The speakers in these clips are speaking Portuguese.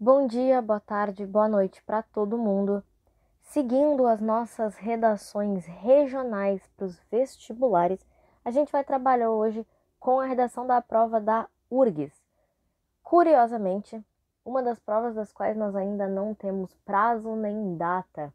Bom dia, boa tarde, boa noite para todo mundo. Seguindo as nossas redações regionais para os vestibulares, a gente vai trabalhar hoje com a redação da prova da URGS. Curiosamente, uma das provas das quais nós ainda não temos prazo nem data.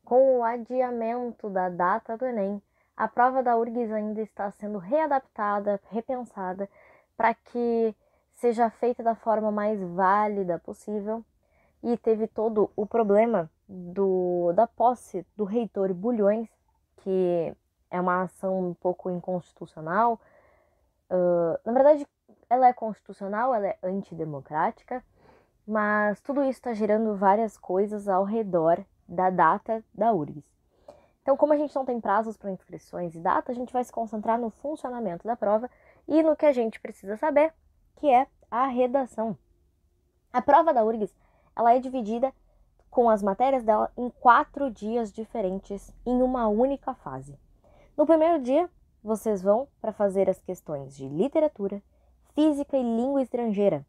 Com o adiamento da data do Enem, a prova da URGS ainda está sendo readaptada, repensada, para que seja feita da forma mais válida possível. E teve todo o problema da posse do reitor Bulhões, que é uma ação um pouco inconstitucional. Na verdade, ela é constitucional, ela é antidemocrática, mas tudo isso está gerando várias coisas ao redor da data da URGS. Então, como a gente não tem prazos para inscrições e data, a gente vai se concentrar no funcionamento da prova e no que a gente precisa saber, que é a redação. A prova da URGS, ela é dividida com as matérias dela em 4 dias diferentes em uma única fase. No primeiro dia, vocês vão para fazer as questões de literatura, física e língua estrangeira.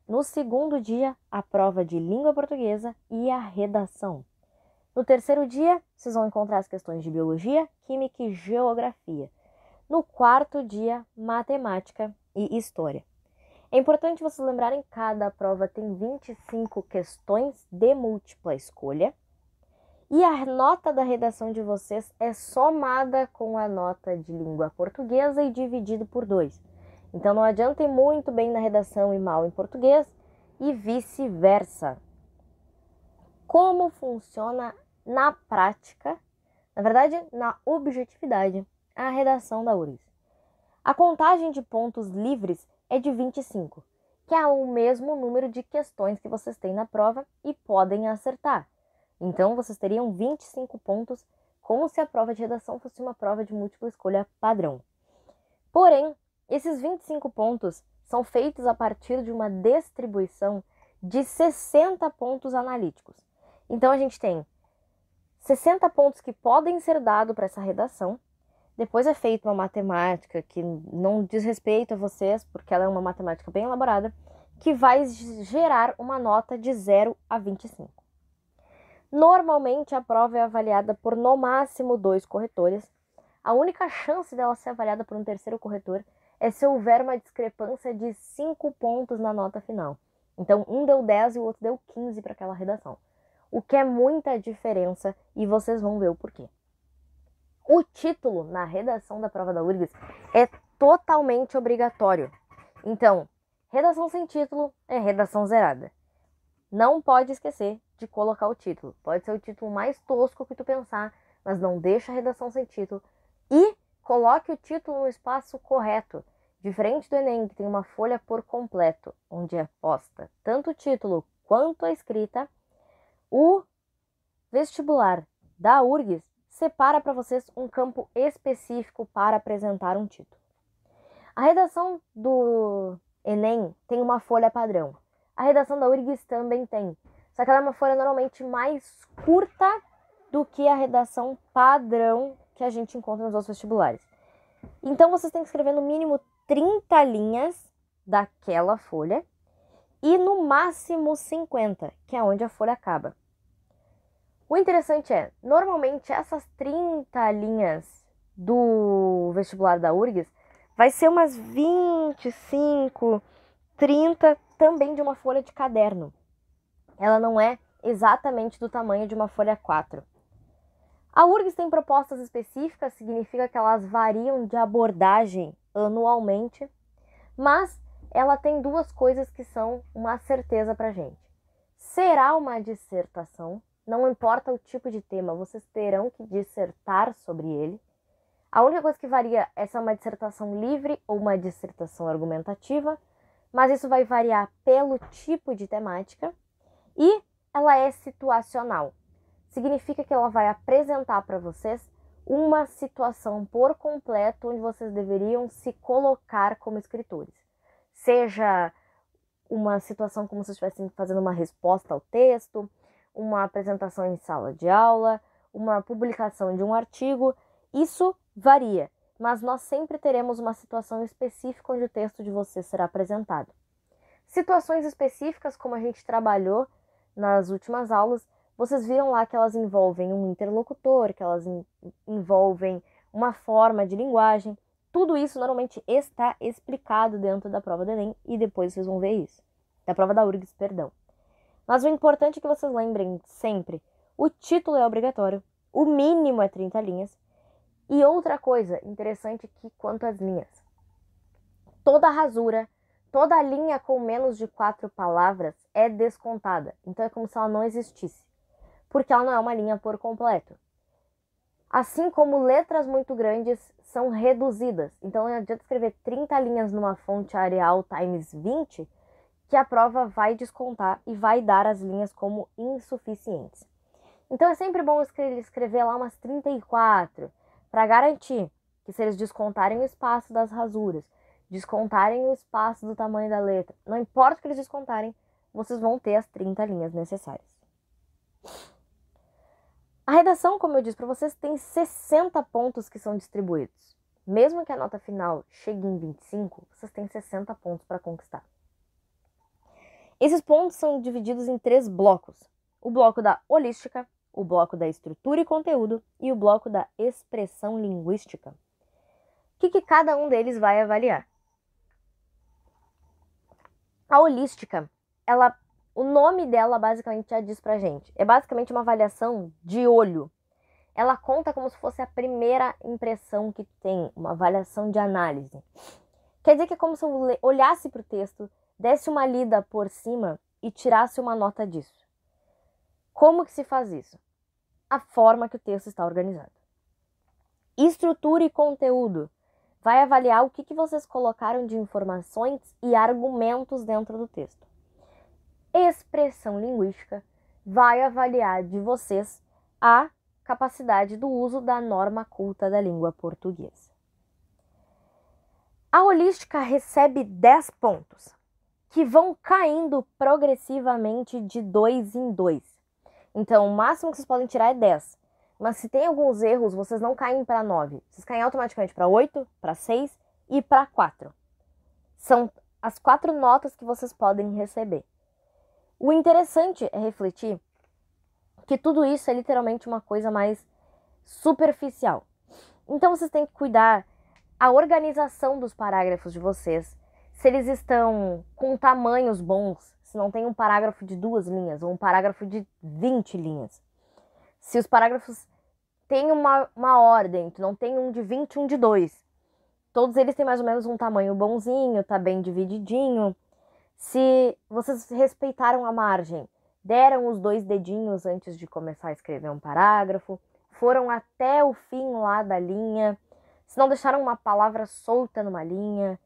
No segundo dia, a prova de língua portuguesa e a redação. No terceiro dia, vocês vão encontrar as questões de biologia, química e geografia. No quarto dia, matemática e história. É importante vocês lembrarem que cada prova tem 25 questões de múltipla escolha e a nota da redação de vocês é somada com a nota de língua portuguesa e dividido por 2. Então não adianta ir muito bem na redação e mal em português e vice-versa. Como funciona na prática, na verdade, na objetividade, a redação da URGS? A contagem de pontos livres é de 25, que é o mesmo número de questões que vocês têm na prova e podem acertar. Então, vocês teriam 25 pontos, como se a prova de redação fosse uma prova de múltipla escolha padrão. Porém, esses 25 pontos são feitos a partir de uma distribuição de 60 pontos analíticos. Então, a gente tem 60 pontos que podem ser dados para essa redação. Depois é feita uma matemática que não diz respeito a vocês, porque ela é uma matemática bem elaborada, que vai gerar uma nota de 0 a 25. Normalmente a prova é avaliada por no máximo 2 corretores. A única chance dela ser avaliada por um terceiro corretor é se houver uma discrepância de 5 pontos na nota final. Então um deu 10 e o outro deu 15 para aquela redação. O que é muita diferença e vocês vão ver o porquê. O título na redação da prova da URGS é totalmente obrigatório. Então, redação sem título é redação zerada. Não pode esquecer de colocar o título. Pode ser o título mais tosco que tu pensar, mas não deixa a redação sem título. E coloque o título no espaço correto. Diferente do Enem, que tem uma folha por completo, onde é posta tanto o título quanto a escrita, o vestibular da URGS separa para vocês um campo específico para apresentar um título. A redação do Enem tem uma folha padrão. A redação da URGS também tem. Só que ela é uma folha normalmente mais curta do que a redação padrão que a gente encontra nos outros vestibulares. Então vocês têm que escrever no mínimo 30 linhas daquela folha e no máximo 50, que é onde a folha acaba. O interessante é, normalmente essas 30 linhas do vestibular da URGS vai ser umas 25, 30 também de uma folha de caderno. Ela não é exatamente do tamanho de uma folha 4. A URGS tem propostas específicas, significa que elas variam de abordagem anualmente, mas ela tem 2 coisas que são uma certeza pra gente. Será uma dissertação. Não importa o tipo de tema, vocês terão que dissertar sobre ele. A única coisa que varia é se é uma dissertação livre ou uma dissertação argumentativa, mas isso vai variar pelo tipo de temática. E ela é situacional. Significa que ela vai apresentar para vocês uma situação por completo onde vocês deveriam se colocar como escritores. Seja uma situação como se estivessem fazendo uma resposta ao texto, uma apresentação em sala de aula, uma publicação de um artigo, isso varia, mas nós sempre teremos uma situação específica onde o texto de você será apresentado. Situações específicas, como a gente trabalhou nas últimas aulas, vocês viram lá que elas envolvem um interlocutor, que elas envolvem uma forma de linguagem. Tudo isso normalmente está explicado dentro da prova do Enem e depois vocês vão ver isso. Da prova da URGS, perdão. Mas o importante é que vocês lembrem sempre, o título é obrigatório, o mínimo é 30 linhas. E outra coisa interessante aqui quanto às linhas. Toda rasura, toda linha com menos de 4 palavras é descontada. Então é como se ela não existisse, porque ela não é uma linha por completo. Assim como letras muito grandes são reduzidas. Então não adianta escrever 30 linhas numa fonte Arial times 20, que a prova vai descontar e vai dar as linhas como insuficientes. Então é sempre bom escrever lá umas 34, para garantir que se eles descontarem o espaço das rasuras, descontarem o espaço do tamanho da letra, não importa o que eles descontarem, vocês vão ter as 30 linhas necessárias. A redação, como eu disse para vocês, tem 60 pontos que são distribuídos. Mesmo que a nota final chegue em 25, vocês têm 60 pontos para conquistar. Esses pontos são divididos em 3 blocos. O bloco da holística, o bloco da estrutura e conteúdo e o bloco da expressão linguística. O que cada um deles vai avaliar? A holística, o nome dela basicamente já diz pra gente. É basicamente uma avaliação de olho. Ela conta como se fosse a primeira impressão que tem, uma avaliação de análise. Quer dizer que é como se eu olhasse para o texto, desse uma lida por cima e tirasse uma nota disso. Como que se faz isso? A forma que o texto está organizado. Estrutura e conteúdo vai avaliar o que vocês colocaram de informações e argumentos dentro do texto. Expressão linguística vai avaliar de vocês a capacidade do uso da norma culta da língua portuguesa. A holística recebe 10 pontos, que vão caindo progressivamente de 2 em 2. Então, o máximo que vocês podem tirar é 10. Mas se tem alguns erros, vocês não caem para 9. Vocês caem automaticamente para 8, para 6 e para 4. São as 4 notas que vocês podem receber. O interessante é refletir que tudo isso é literalmente uma coisa mais superficial. Então, vocês têm que cuidar a organização dos parágrafos de vocês, se eles estão com tamanhos bons, se não tem um parágrafo de 2 linhas ou um parágrafo de 20 linhas. Se os parágrafos têm uma ordem, não tem um de 20 e um de 2. Todos eles têm mais ou menos um tamanho bonzinho, tá bem divididinho. Se vocês respeitaram a margem, deram os 2 dedinhos antes de começar a escrever um parágrafo, foram até o fim lá da linha, se não deixaram uma palavra solta numa linha,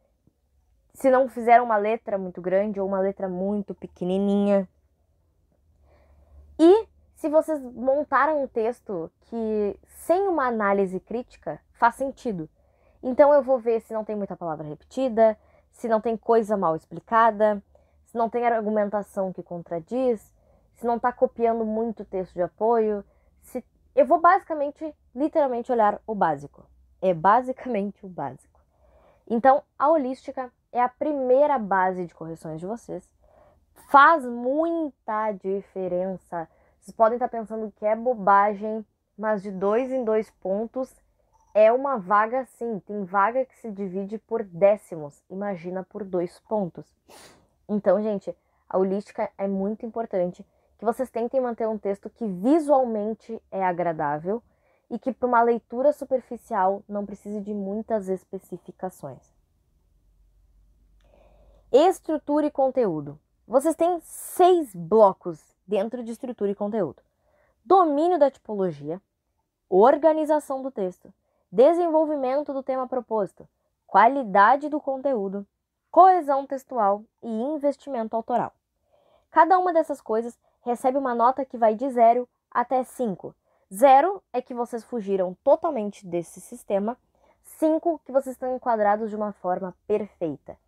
se não fizeram uma letra muito grande ou uma letra muito pequenininha. E se vocês montaram um texto que, sem uma análise crítica, faz sentido. Então eu vou ver se não tem muita palavra repetida, se não tem coisa mal explicada, se não tem argumentação que contradiz, se não está copiando muito texto de apoio. Eu vou basicamente, literalmente olhar o básico. É basicamente o básico. Então, a holística é a primeira base de correções de vocês. Faz muita diferença. Vocês podem estar pensando que é bobagem, mas de 2 em 2 pontos é uma vaga sim. Tem vaga que se divide por décimos. Imagina por 2 pontos. Então, gente, a holística é muito importante. Que vocês tentem manter um texto que visualmente é agradável e que para uma leitura superficial não precise de muitas especificações. Estrutura e conteúdo. Vocês têm 6 blocos dentro de estrutura e conteúdo. Domínio da tipologia, organização do texto, desenvolvimento do tema proposto, qualidade do conteúdo, coesão textual e investimento autoral. Cada uma dessas coisas recebe uma nota que vai de 0 até 5. 0 é que vocês fugiram totalmente desse sistema. 5 que vocês estão enquadrados de uma forma perfeita.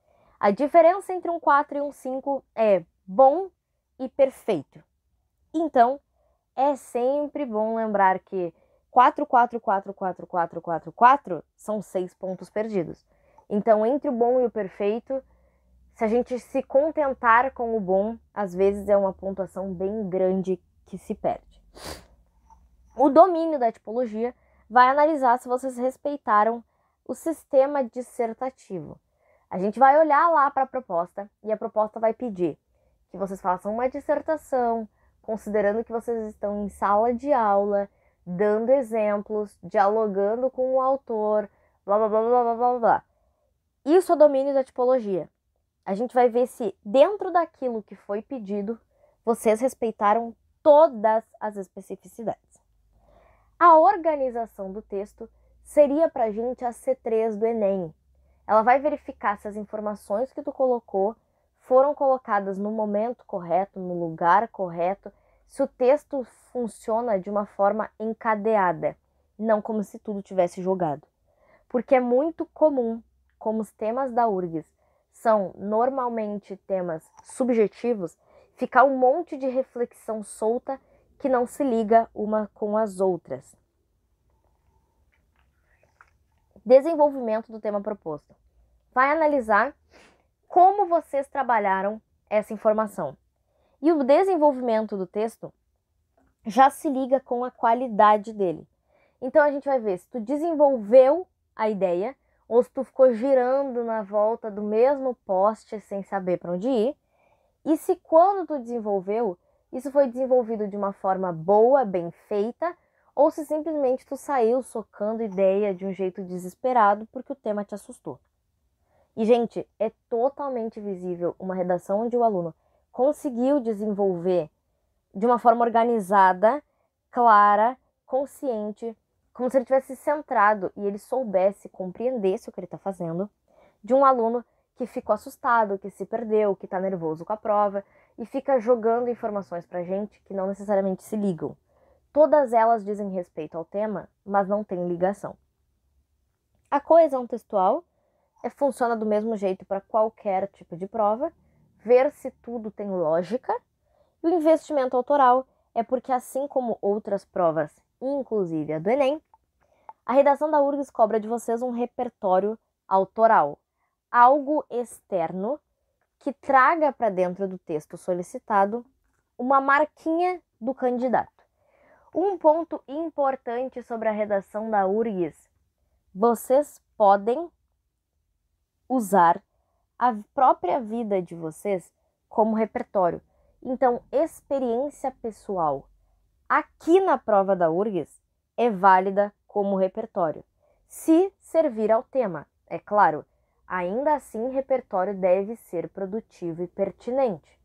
A diferença entre um 4 e um 5 é bom e perfeito. Então, é sempre bom lembrar que 4, 4, 4, 4, 4, 4, 4 são 6 pontos perdidos. Então, entre o bom e o perfeito, Se a gente se contentar com o bom, às vezes é uma pontuação bem grande que se perde. O domínio da tipologia vai analisar se vocês respeitaram o sistema dissertativo. A gente vai olhar lá para a proposta e a proposta vai pedir que vocês façam uma dissertação, considerando que vocês estão em sala de aula, dando exemplos, dialogando com o autor, blá blá blá blá blá blá blá. Isso é domínio da tipologia. A gente vai ver se dentro daquilo que foi pedido, vocês respeitaram todas as especificidades. A organização do texto seria para a gente a C3 do Enem. Ela vai verificar se as informações que tu colocou foram colocadas no momento correto, no lugar correto, se o texto funciona de uma forma encadeada, não como se tudo tivesse jogado. Porque é muito comum, como os temas da URGS são normalmente temas subjetivos, ficar um monte de reflexão solta que não se liga uma com as outras. Desenvolvimento do tema proposto. Vai analisar como vocês trabalharam essa informação. E o desenvolvimento do texto já se liga com a qualidade dele. Então a gente vai ver se tu desenvolveu a ideia ou se tu ficou girando na volta do mesmo poste sem saber para onde ir. E se quando tu desenvolveu, isso foi desenvolvido de uma forma boa, bem feita, ou se simplesmente tu saiu socando ideia de um jeito desesperado porque o tema te assustou. E, gente, é totalmente visível uma redação onde o aluno conseguiu desenvolver de uma forma organizada, clara, consciente, como se ele tivesse centrado e ele soubesse, compreendesse o que ele está fazendo, de um aluno que ficou assustado, que se perdeu, que está nervoso com a prova e fica jogando informações pra gente que não necessariamente se ligam. Todas elas dizem respeito ao tema, mas não têm ligação. A coesão textual funciona do mesmo jeito para qualquer tipo de prova, ver se tudo tem lógica. E o investimento autoral é porque, assim como outras provas, inclusive a do Enem, a redação da URGS cobra de vocês um repertório autoral, algo externo que traga para dentro do texto solicitado uma marquinha do candidato. Um ponto importante sobre a redação da URGS: vocês podem usar a própria vida de vocês como repertório. Então, experiência pessoal aqui na prova da URGS é válida como repertório, se servir ao tema, é claro. Ainda assim, repertório deve ser produtivo e pertinente.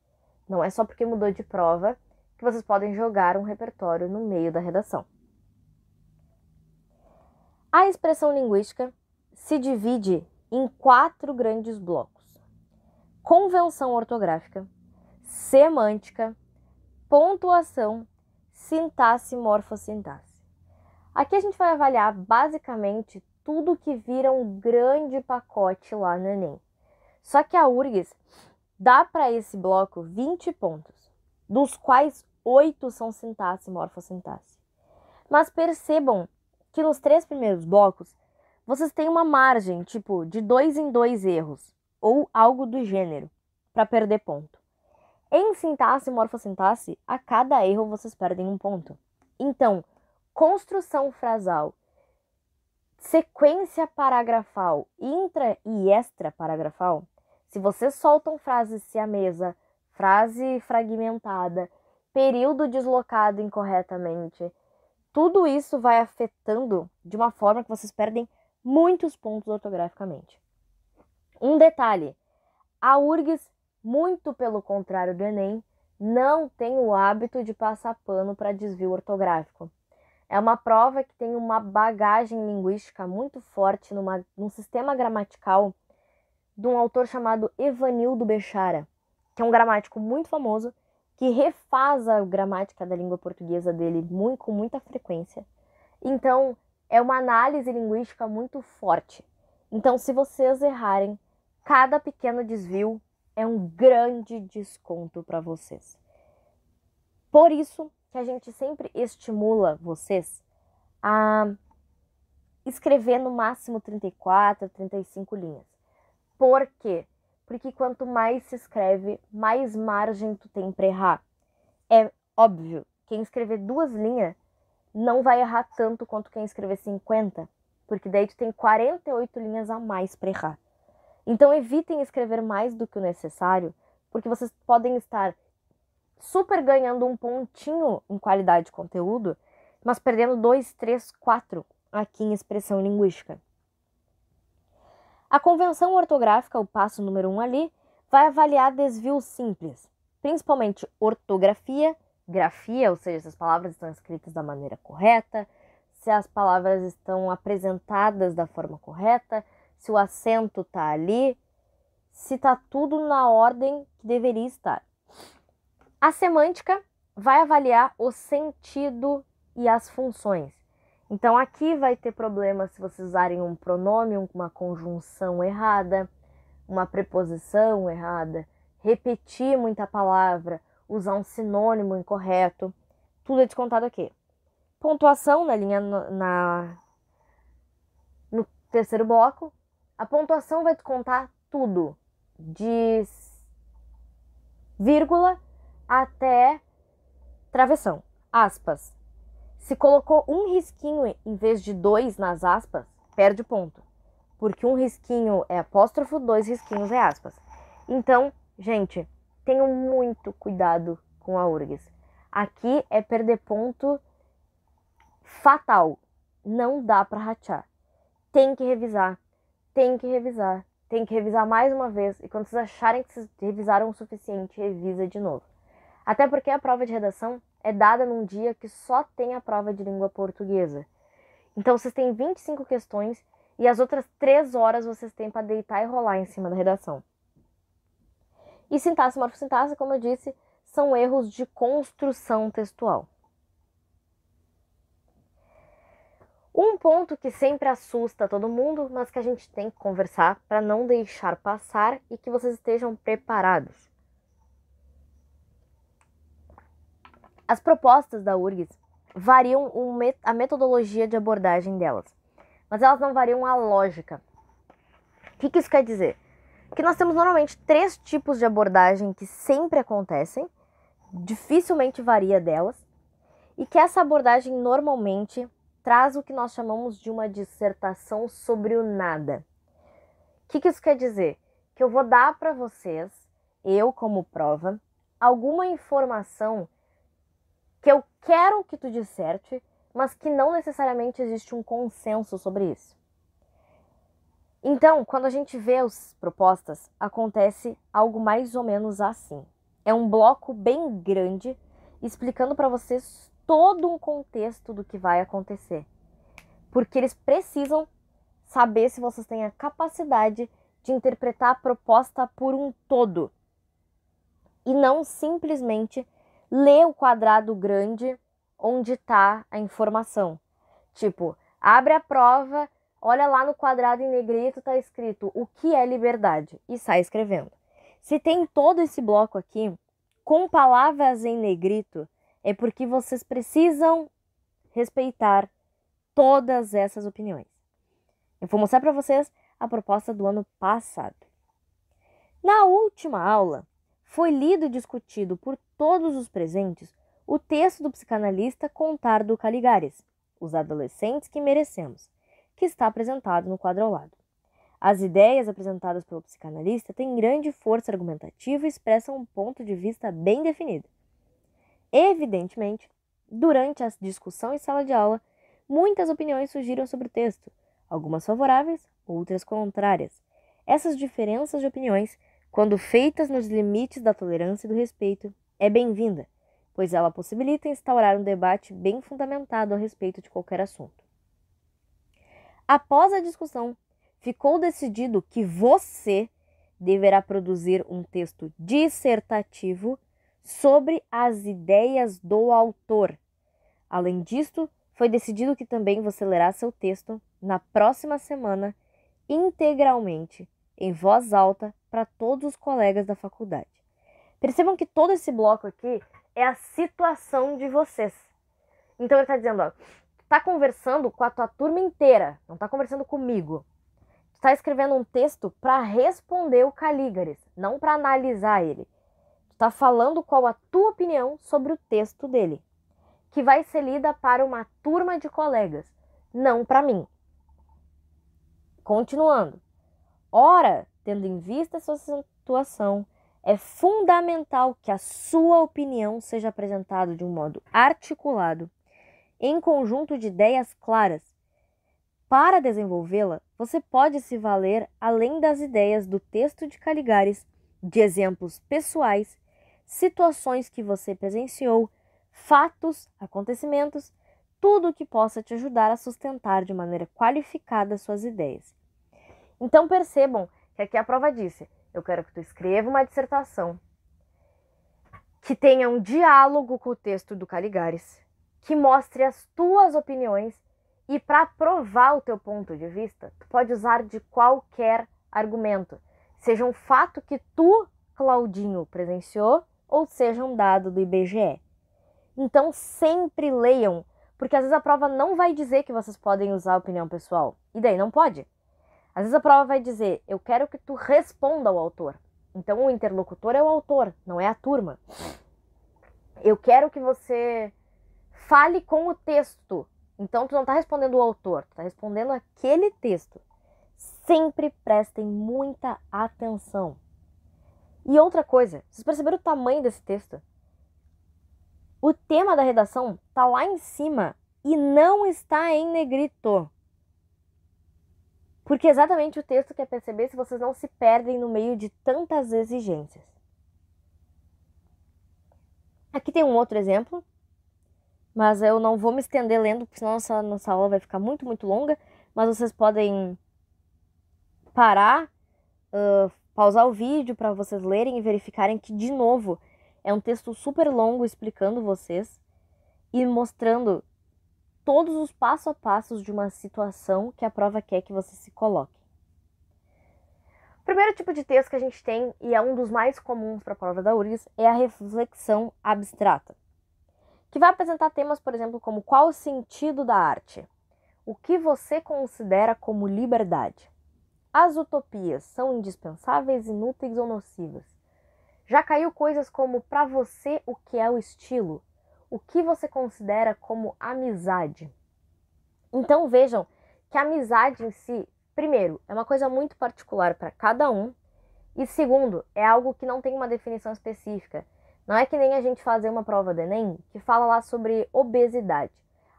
Não é só porque mudou de prova que vocês podem jogar um repertório no meio da redação. A expressão linguística se divide em 4 grandes blocos: convenção ortográfica, semântica, pontuação, sintaxe e morfossintaxe. Aqui a gente vai avaliar basicamente tudo que vira um grande pacote lá no Enem. Só que a URGS dá para esse bloco 20 pontos, dos quais 8 são sintaxe e morfossintaxe. Mas percebam que nos 3 primeiros blocos, vocês têm uma margem, tipo, de 2 em 2 erros, ou algo do gênero, para perder ponto. Em sintaxe e morfossintaxe, a cada erro vocês perdem 1 ponto. Então, construção frasal, sequência paragrafal, intra e extra paragrafal, se vocês soltam frase siamesa, frase fragmentada, período deslocado incorretamente, tudo isso vai afetando de uma forma que vocês perdem muitos pontos ortograficamente. Um detalhe: a URGS, muito pelo contrário do Enem, não tem o hábito de passar pano para desvio ortográfico. É uma prova que tem uma bagagem linguística muito forte num sistema gramatical de um autor chamado Evanildo Bechara, que é um gramático muito famoso, que refaz a gramática da língua portuguesa dele com muita frequência. Então, é uma análise linguística muito forte. Então, se vocês errarem, cada pequeno desvio é um grande desconto para vocês. Por isso que a gente sempre estimula vocês a escrever no máximo 34, 35 linhas. Por quê? porque quanto mais se escreve, mais margem tu tem para errar. É óbvio, quem escrever 2 linhas não vai errar tanto quanto quem escrever 50, porque daí tu tem 48 linhas a mais para errar. Então evitem escrever mais do que o necessário, porque vocês podem estar super ganhando um pontinho em qualidade de conteúdo, mas perdendo 2, 3, 4 aqui em expressão linguística. A convenção ortográfica, o passo número 1 ali, vai avaliar desvios simples, principalmente ortografia, grafia, ou seja, se as palavras estão escritas da maneira correta, se as palavras estão apresentadas da forma correta, se o acento está ali, se está tudo na ordem que deveria estar. A semântica vai avaliar o sentido e as funções. Então aqui vai ter problema se vocês usarem um pronome, uma conjunção errada, uma preposição errada, repetir muita palavra, usar um sinônimo incorreto. Tudo é descontado aqui. Pontuação na linha no terceiro bloco. A pontuação vai descontar tudo, de vírgula até travessão, aspas. Se colocou um risquinho em vez de 2 nas aspas, perde ponto. Porque um risquinho é apóstrofo, 2 risquinhos é aspas. Então, gente, tenham muito cuidado com a URGS. Aqui é perder ponto fatal. Não dá para ratear. Tem que revisar, tem que revisar, tem que revisar mais uma vez. E quando vocês acharem que vocês revisaram o suficiente, revisa de novo. Até porque a prova de redação é dada num dia que só tem a prova de língua portuguesa. Então vocês têm 25 questões e as outras 3 horas vocês têm para deitar e rolar em cima da redação. E sintaxe e morfossintaxe, como eu disse, são erros de construção textual. Um ponto que sempre assusta todo mundo, mas que a gente tem que conversar para não deixar passar e que vocês estejam preparados. As propostas da URGS variam a metodologia de abordagem delas, mas elas não variam a lógica. O que isso quer dizer? Que nós temos normalmente 3 tipos de abordagem que sempre acontecem, dificilmente varia delas, e que essa abordagem normalmente traz o que nós chamamos de uma dissertação sobre o nada. O que isso quer dizer? Que eu vou dar para vocês, eu como prova, alguma informação que eu quero que tu disserte, mas que não necessariamente existe um consenso sobre isso. Então, quando a gente vê as propostas, acontece algo mais ou menos assim. É um bloco bem grande, explicando para vocês todo um contexto do que vai acontecer. Porque eles precisam saber se vocês têm a capacidade de interpretar a proposta por um todo. E não simplesmente ler o quadrado grande onde está a informação. Tipo, abre a prova, olha lá no quadrado em negrito, está escrito o que é liberdade e sai escrevendo. Se tem todo esse bloco aqui, com palavras em negrito, é porque vocês precisam respeitar todas essas opiniões. Eu vou mostrar para vocês a proposta do ano passado. Na última aula, foi lido e discutido por todos os presentes o texto do psicanalista Contardo Caligares, Os Adolescentes que Merecemos, que está apresentado no quadro ao lado. As ideias apresentadas pelo psicanalista têm grande força argumentativa e expressam um ponto de vista bem definido. Evidentemente, durante a discussão em sala de aula, muitas opiniões surgiram sobre o texto, algumas favoráveis, outras contrárias. Essas diferenças de opiniões, quando feitas nos limites da tolerância e do respeito, é bem-vinda, pois ela possibilita instaurar um debate bem fundamentado a respeito de qualquer assunto. Após a discussão, ficou decidido que você deverá produzir um texto dissertativo sobre as ideias do autor. Além disto, foi decidido que também você lerá seu texto na próxima semana integralmente, em voz alta, para todos os colegas da faculdade. Percebam que todo esse bloco aqui é a situação de vocês. Então ele está dizendo, ó, tá conversando com a tua turma inteira, não tá conversando comigo. Tu tá escrevendo um texto para responder o Calígaris, não para analisar ele. Tu tá falando qual a tua opinião sobre o texto dele, que vai ser lida para uma turma de colegas, não para mim. Continuando. Ora, tendo em vista essa situação, é fundamental que a sua opinião seja apresentada de um modo articulado, em conjunto de ideias claras. Para desenvolvê-la, você pode se valer, além das ideias do texto de Caligaris, de exemplos pessoais, situações que você presenciou, fatos, acontecimentos, tudo o que possa te ajudar a sustentar de maneira qualificada suas ideias. Então percebam que aqui a prova disse: eu quero que tu escreva uma dissertação que tenha um diálogo com o texto do Caligaris, que mostre as tuas opiniões, e para provar o teu ponto de vista, tu pode usar de qualquer argumento, seja um fato que tu, Claudinho, presenciou, ou seja um dado do IBGE. Então sempre leiam, porque às vezes a prova não vai dizer que vocês podem usar a opinião pessoal, e daí não pode. Às vezes a prova vai dizer: eu quero que tu responda ao autor. Então o interlocutor é o autor, não é a turma. Eu quero que você fale com o texto. Então tu não está respondendo o autor, tu está respondendo aquele texto. Sempre prestem muita atenção. E outra coisa, vocês perceberam o tamanho desse texto? O tema da redação está lá em cima e não está em negrito. Porque exatamente o texto quer perceber se vocês não se perdem no meio de tantas exigências. Aqui tem um outro exemplo, mas eu não vou me estender lendo, porque senão nossa aula vai ficar muito, muito longa. Mas vocês podem parar, pausar o vídeo para vocês lerem e verificarem que, de novo, é um texto super longo explicando vocês e mostrando todos os passo a passos de uma situação que a prova quer que você se coloque. O primeiro tipo de texto que a gente tem, e é um dos mais comuns para a prova da URGS, é a reflexão abstrata, que vai apresentar temas, por exemplo, como: qual o sentido da arte? O que você considera como liberdade? As utopias são indispensáveis, inúteis ou nocivas? Já caiu coisas como: para você, o que é o estilo? O que você considera como amizade? Então vejam que a amizade em si, primeiro, é uma coisa muito particular para cada um, e segundo, é algo que não tem uma definição específica. Não é que nem a gente fazer uma prova do Enem que fala lá sobre obesidade.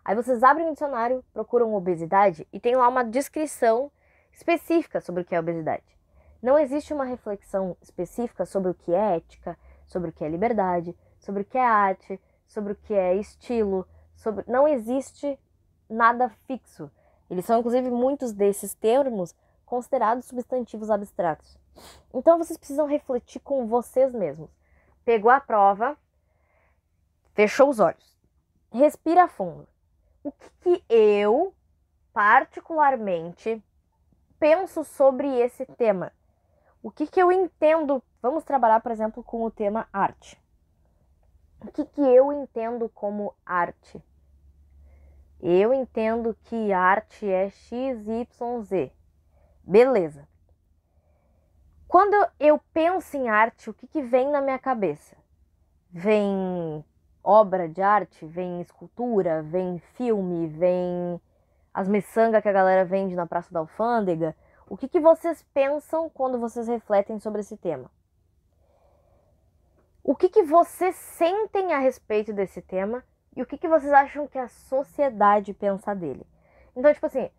Aí vocês abrem o dicionário, procuram obesidade e tem lá uma descrição específica sobre o que é obesidade. Não existe uma reflexão específica sobre o que é ética, sobre o que é liberdade, sobre o que é arte, sobre o que é estilo, não existe nada fixo. Eles são, inclusive, muitos desses termos considerados substantivos abstratos. Então vocês precisam refletir com vocês mesmos. Pegou a prova, fechou os olhos, respira fundo. O que eu, particularmente, penso sobre esse tema? O que eu entendo? Vamos trabalhar, por exemplo, com o tema arte. O que eu entendo como arte? Eu entendo que arte é XYZ. Beleza. Quando eu penso em arte, o que vem na minha cabeça? Vem obra de arte, vem escultura, vem filme, vem as miçangas que a galera vende na Praça da Alfândega. O que vocês pensam quando vocês refletem sobre esse tema? O que vocês sentem a respeito desse tema e o que vocês acham que a sociedade pensa dele? Então, tipo assim,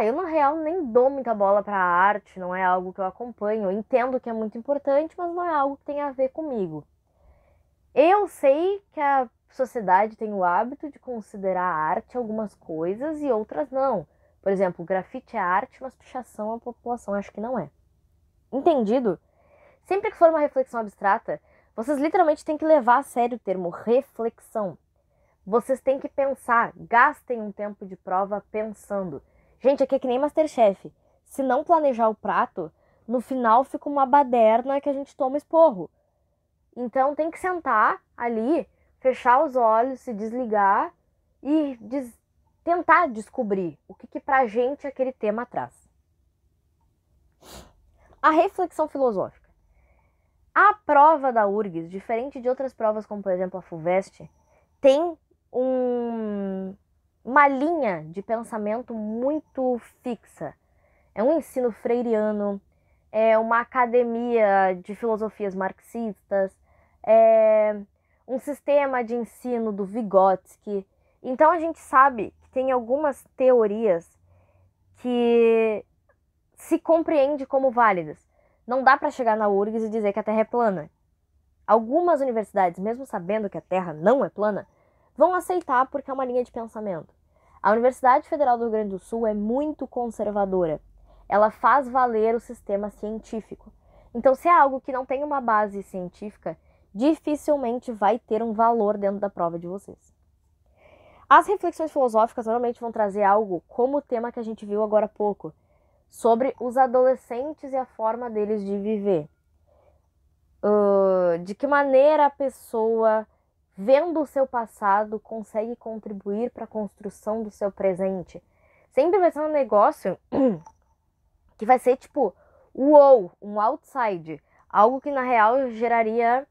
eu na real nem dou muita bola pra arte, não é algo que eu acompanho. Eu entendo que é muito importante, mas não é algo que tem a ver comigo. Eu sei que a sociedade tem o hábito de considerar arte algumas coisas e outras não. Por exemplo, o grafite é arte, mas pichação a população acha que não é. Entendido? Sempre que for uma reflexão abstrata, vocês literalmente têm que levar a sério o termo reflexão. Vocês têm que pensar, gastem um tempo de prova pensando. Gente, aqui é que nem MasterChef. Se não planejar o prato, no final fica uma baderna que a gente toma esporro. Então tem que sentar ali, fechar os olhos, se desligar e tentar descobrir o que pra gente aquele tema traz. A reflexão filosófica. A prova da URGS, diferente de outras provas como, por exemplo, a FUVEST, tem uma linha de pensamento muito fixa. É um ensino freiriano, é uma academia de filosofias marxistas, é um sistema de ensino do Vygotsky. Então a gente sabe que tem algumas teorias que se compreende como válidas. Não dá para chegar na URGS e dizer que a Terra é plana. Algumas universidades, mesmo sabendo que a Terra não é plana, vão aceitar porque é uma linha de pensamento. A Universidade Federal do Rio Grande do Sul é muito conservadora. Ela faz valer o sistema científico. Então, se é algo que não tem uma base científica, dificilmente vai ter um valor dentro da prova de vocês. As reflexões filosóficas normalmente vão trazer algo como o tema que a gente viu agora há pouco, sobre os adolescentes e a forma deles de viver. De que maneira a pessoa, vendo o seu passado, consegue contribuir para a construção do seu presente. Sempre vai ser um negócio que vai ser tipo, uou, um outside. Algo que na real geraria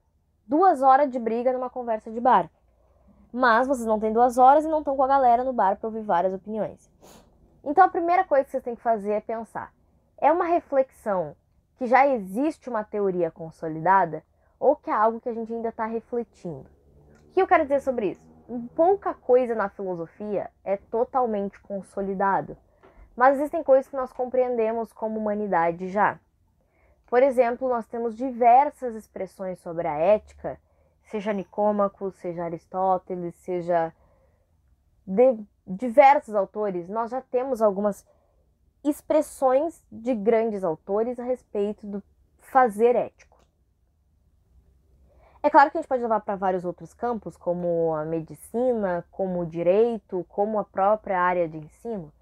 2 horas de briga numa conversa de bar. Mas vocês não têm 2 horas e não estão com a galera no bar para ouvir várias opiniões. Então a primeira coisa que vocês têm que fazer é pensar. É uma reflexão que já existe uma teoria consolidada ou que é algo que a gente ainda está refletindo? O que eu quero dizer sobre isso? Pouca coisa na filosofia é totalmente consolidado, mas existem coisas que nós compreendemos como humanidade já. Por exemplo, nós temos diversas expressões sobre a ética, seja Nicômaco, seja Aristóteles, seja de diversos autores, nós já temos algumas expressões de grandes autores a respeito do fazer ético. É claro que a gente pode levar para vários outros campos, como a medicina, como o direito, como a própria área de ensino,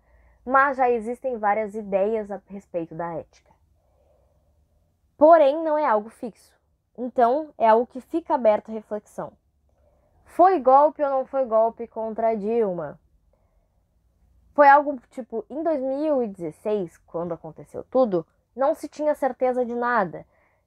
mas já existem várias ideias a respeito da ética. Porém, não é algo fixo. Então, é algo que fica aberto à reflexão. Foi golpe ou não foi golpe contra a Dilma? Foi algo tipo, em 2016, quando aconteceu tudo, não se tinha certeza de nada.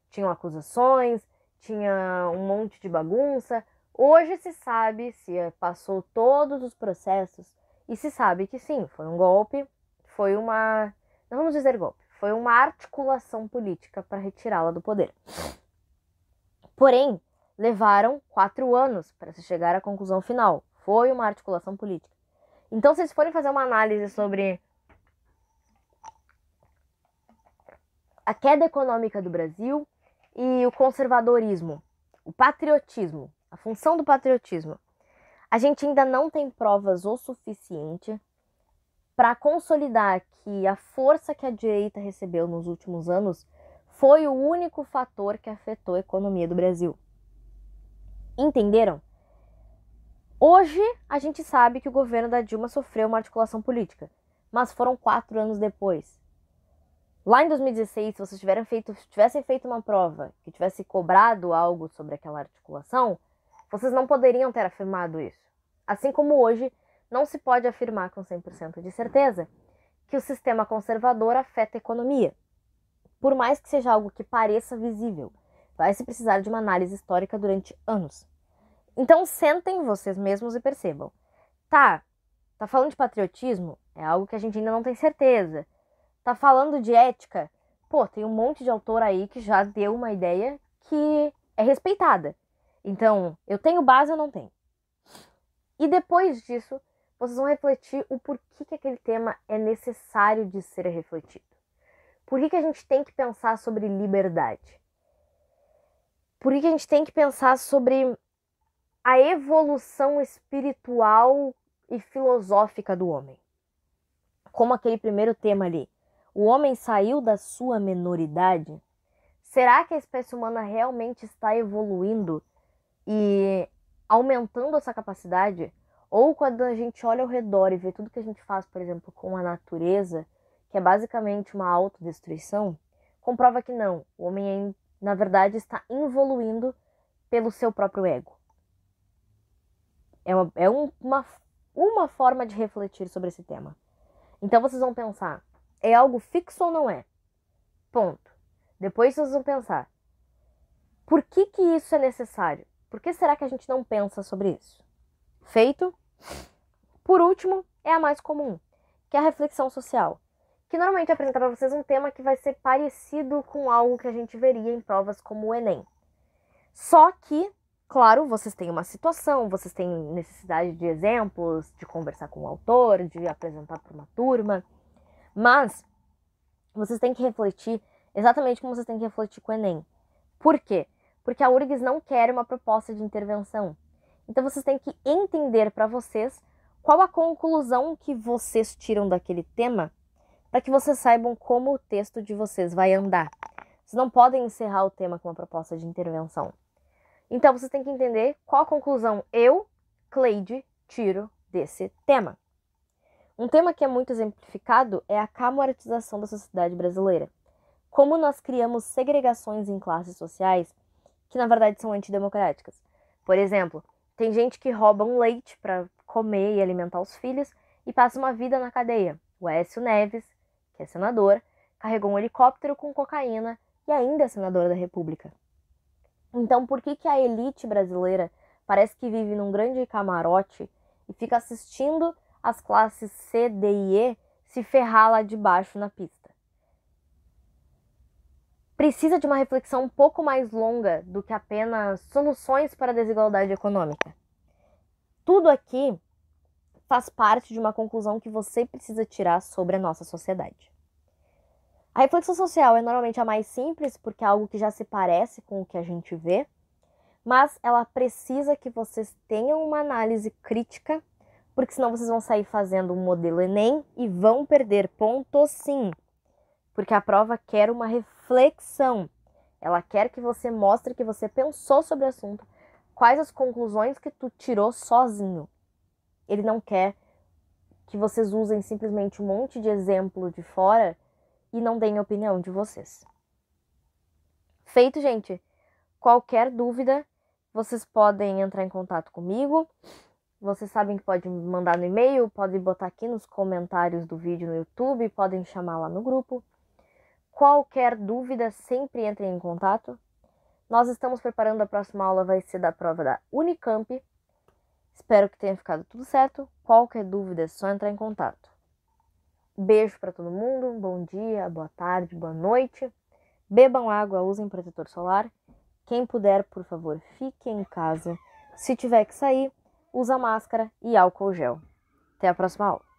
Tinham acusações, tinha um monte de bagunça. Hoje se sabe, se passou todos os processos, e se sabe que sim, foi um golpe, foi uma... não vamos dizer golpe, foi uma articulação política para retirá-la do poder. Porém, levaram 4 anos para se chegar à conclusão final. Foi uma articulação política. Então, se vocês forem fazer uma análise sobre a queda econômica do Brasil e o conservadorismo, o patriotismo, a função do patriotismo, a gente ainda não tem provas o suficiente para consolidar que a força que a direita recebeu nos últimos anos foi o único fator que afetou a economia do Brasil. Entenderam? Hoje, a gente sabe que o governo da Dilma sofreu uma articulação política, mas foram 4 anos depois. Lá em 2016, se vocês tivessem feito uma prova que tivesse cobrado algo sobre aquela articulação, vocês não poderiam ter afirmado isso. Assim como hoje, não se pode afirmar com 100% de certeza que o sistema conservador afeta a economia. Por mais que seja algo que pareça visível, vai se precisar de uma análise histórica durante anos. Então sentem vocês mesmos e percebam. Tá falando de patriotismo? É algo que a gente ainda não tem certeza. Tá falando de ética? Pô, tem um monte de autor aí que já deu uma ideia que é respeitada. Então, eu tenho base ou não tenho? E depois disso, vocês vão refletir o porquê que aquele tema é necessário de ser refletido. Por que a gente tem que pensar sobre liberdade? Por que a gente tem que pensar sobre a evolução espiritual e filosófica do homem? Como aquele primeiro tema ali. O homem saiu da sua menoridade? Será que a espécie humana realmente está evoluindo e aumentando essa capacidade? Ou quando a gente olha ao redor e vê tudo que a gente faz, por exemplo, com a natureza, que é basicamente uma autodestruição, comprova que não. O homem, na verdade, está evoluindo pelo seu próprio ego. É uma forma de refletir sobre esse tema. Então vocês vão pensar, é algo fixo ou não é? Ponto. Depois vocês vão pensar, por que que isso é necessário? Por que será que a gente não pensa sobre isso? Feito? Por último, é a mais comum, que é a reflexão social, que normalmente apresenta para vocês um tema que vai ser parecido com algo que a gente veria em provas como o Enem. Só que, claro, vocês têm uma situação, vocês têm necessidade de exemplos, de conversar com o autor, de apresentar para uma turma, mas vocês têm que refletir exatamente como vocês têm que refletir com o Enem. Por quê? Porque a URGS não quer uma proposta de intervenção. Então vocês têm que entender para vocês qual a conclusão que vocês tiram daquele tema para que vocês saibam como o texto de vocês vai andar. Vocês não podem encerrar o tema com uma proposta de intervenção. Então vocês têm que entender qual a conclusão eu, Cleide, tiro desse tema. Um tema que é muito exemplificado é a camoratização da sociedade brasileira. Como nós criamos segregações em classes sociais que na verdade são antidemocráticas. Por exemplo, tem gente que rouba um leite para comer e alimentar os filhos e passa uma vida na cadeia. O Aécio Neves, que é senador, carregou um helicóptero com cocaína e ainda é senador da República. Então, por que que a elite brasileira parece que vive num grande camarote e fica assistindo as classes C, D e E se ferrar lá de baixo na pista? Precisa de uma reflexão um pouco mais longa do que apenas soluções para a desigualdade econômica. Tudo aqui faz parte de uma conclusão que você precisa tirar sobre a nossa sociedade. A reflexão social é normalmente a mais simples, porque é algo que já se parece com o que a gente vê, mas ela precisa que vocês tenham uma análise crítica, porque senão vocês vão sair fazendo um modelo Enem e vão perder pontos sim. Porque a prova quer uma reflexão. Ela quer que você mostre que você pensou sobre o assunto, quais as conclusões que tu tirou sozinho. Ele não quer que vocês usem simplesmente um monte de exemplo de fora e não deem a opinião de vocês. Feito, gente? Qualquer dúvida, vocês podem entrar em contato comigo. Vocês sabem que pode me mandar no e-mail, podem botar aqui nos comentários do vídeo no YouTube, podem chamar lá no grupo. Qualquer dúvida, sempre entrem em contato. Nós estamos preparando a próxima aula, vai ser da prova da Unicamp. Espero que tenha ficado tudo certo. Qualquer dúvida é só entrar em contato. Beijo para todo mundo, bom dia, boa tarde, boa noite. Bebam água, usem protetor solar. Quem puder, por favor, fique em casa. Se tiver que sair, usa máscara e álcool gel. Até a próxima aula.